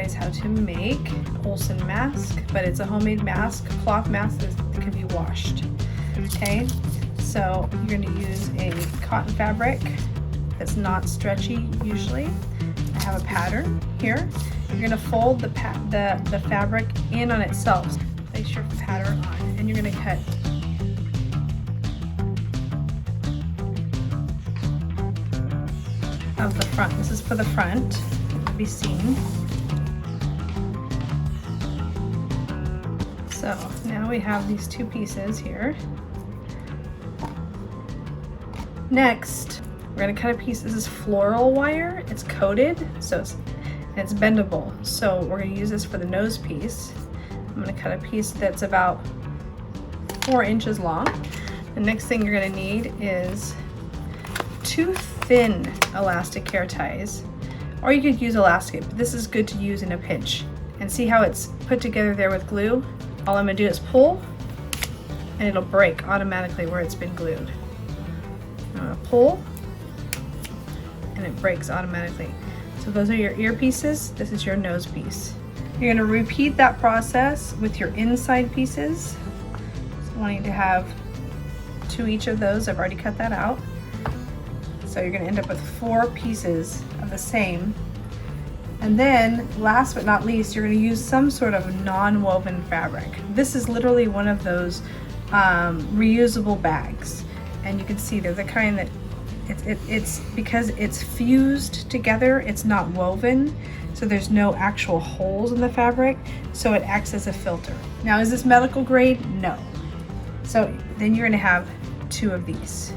guys how to make Olsen mask, but it's a homemade mask, cloth mask that can be washed. Okay, so you're going to use a cotton fabric that's not stretchy usually. I have a pattern here. You're going to fold the fabric in on itself. Place your pattern on, and you're going to cut of the front. This is for the front to be seen. So now we have these two pieces here. Next, we're going to cut a piece. This is floral wire. It's coated, so it's bendable. So we're going to use this for the nose piece. I'm going to cut a piece that's about 4 inches long. The next thing you're going to need is 2 thin elastic hair ties, or you could use elastic, but this is good to use in a pinch. And see how it's put together there with glue? All I'm going to do is pull, and it'll break automatically where it's been glued. I'm going to pull, and it breaks automatically. So those are your ear pieces. This is your nose piece. You're going to repeat that process with your inside pieces. So wanting to have 2 each of those. I've already cut that out. So you're going to end up with 4 pieces of the same. And then last but not least, you're going to use some sort of non-woven fabric. This is literally one of those reusable bags. And you can see they're the kind that it's because it's fused together, it's not woven. So there's no actual holes in the fabric. So it acts as a filter. Now, is this medical grade? No. So then you're going to have 2 of these.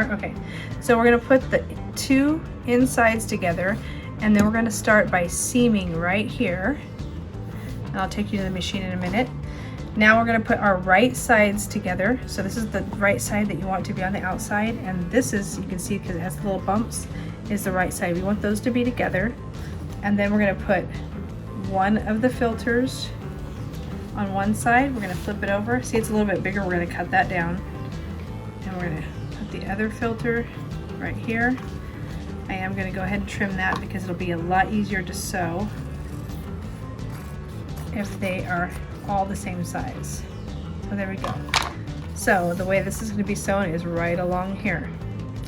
Okay, so we're going to put the 2 insides together, and then we're going to start by seaming right here. And I'll take you to the machine in a minute. Now we're going to put our right sides together. So this is the right side that you want to be on the outside, and this is, you can see because it has the little bumps, is the right side. We want those to be together. And then we're going to put one of the filters on one side. We're going to flip it over. See, it's a little bit bigger. We're going to cut that down, and we're going to the other filter right here. I am going to go ahead and trim that because it'll be a lot easier to sew if they are all the same size. So there we go. So the way this is going to be sewn is right along here.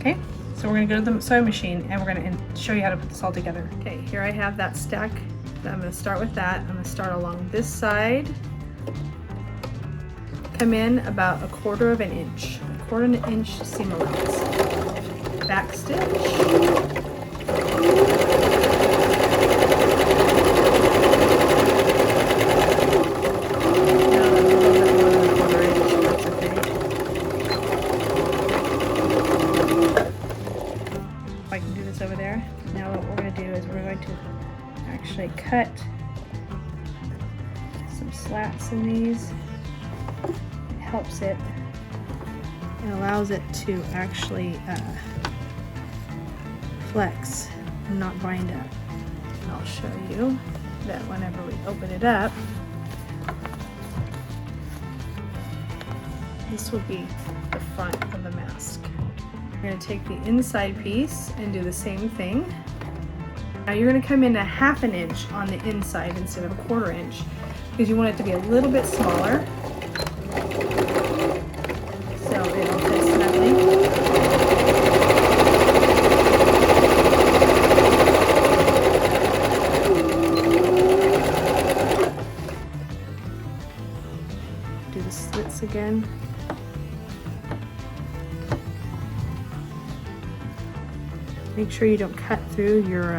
Okay, so we're going to go to the sewing machine, and we're going to show you how to put this all together. Okay, here I have that stack. I'm going to start with that. I'm going to start along this side, come in about 1/4 of an inch. 1/4 inch seam allowance. Back stitch. If I can do this over there. Now what we're going to do is we're going to actually cut some slats in these. It helps it. It allows it to actually flex and not bind up. And I'll show you that whenever we open it up, this will be the front of the mask. We're going to take the inside piece and do the same thing. Now you're going to come in 1/2 inch on the inside instead of 1/4 inch because you want it to be a little bit smaller. So it'll fit snugly. Do the slits again. Make sure you don't cut through your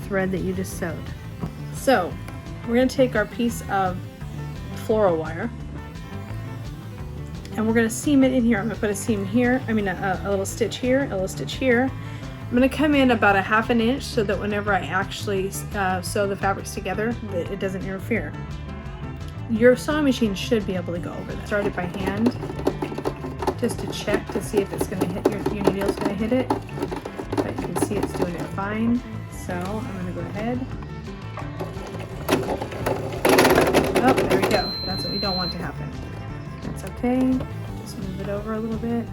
thread that you just sewed. So we're going to take our piece of floral wire, and we're going to seam it in here. I'm going to put a seam here, a little stitch here, a little stitch here. I'm going to come in about 1/2 inch so that whenever I actually sew the fabrics together, that it doesn't interfere. Your sewing machine should be able to go over that. Start it by hand, just to check to see if it's going to hit your needle's going to hit it. But you can see it's doing it fine. So I'm going to go ahead. Oh, there we go. That's what we don't want to happen. That's okay. Just move it over a little bit.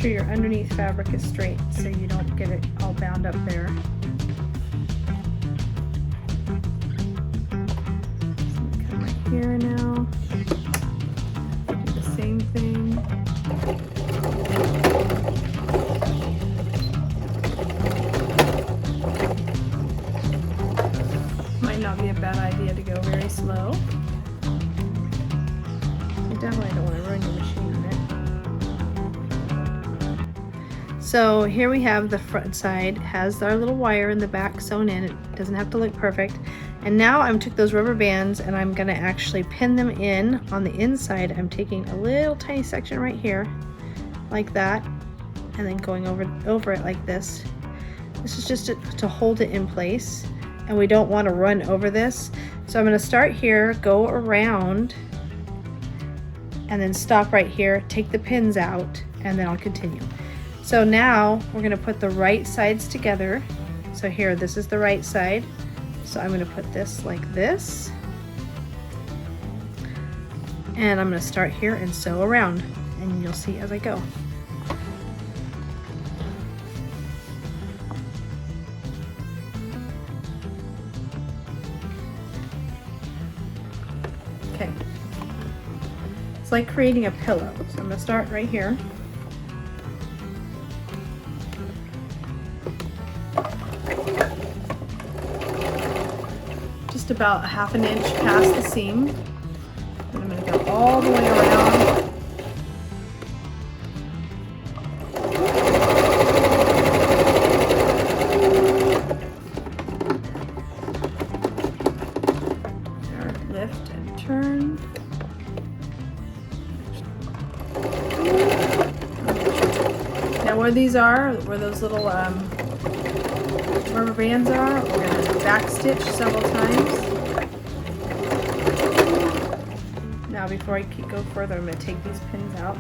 sure your underneath fabric is straight so you don't get it all bound up there. So come right here now. Do the same thing. Might not be a bad idea to go very slow. You definitely don't want to ruin your machine on it. So here we have the front side, has our little wire in the back sewn in. It doesn't have to look perfect. And now I took those rubber bands and I'm gonna actually pin them in on the inside. I'm taking a little tiny section right here, like that, and then going over it like this. This is just to hold it in place, and we don't want to run over this. So I'm going to start here, go around, and then stop right here, take the pins out, and then I'll continue. So now we're going to put the right sides together. So here, this is the right side. So I'm going to put this like this. And I'm going to start here and sew around, and you'll see as I go. Okay. It's like creating a pillow. So I'm going to start right here. Just about 1/2 inch past the seam. And I'm going to go all the way around. There, lift and turn. Now where these are, where those little rubber bands are, we're going to back stitch several times. Now before I go further, I'm going to take these pins out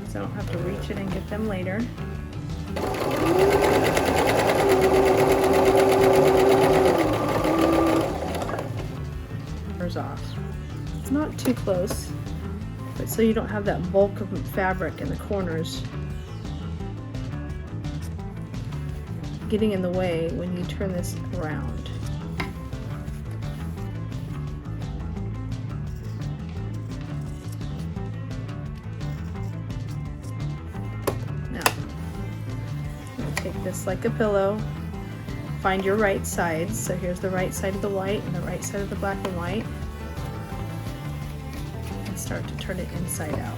so I don't have to reach it and get them later. Off. It's not too close, but so you don't have that bulk of fabric in the corners getting in the way when you turn this around. Now, I'm going to take this like a pillow, find your right sides. So here's the right side of the white and the right side of the black and white. And start to turn it inside out.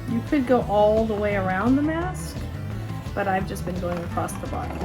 You could go all the way around the mask, but I've just been going across the bottom.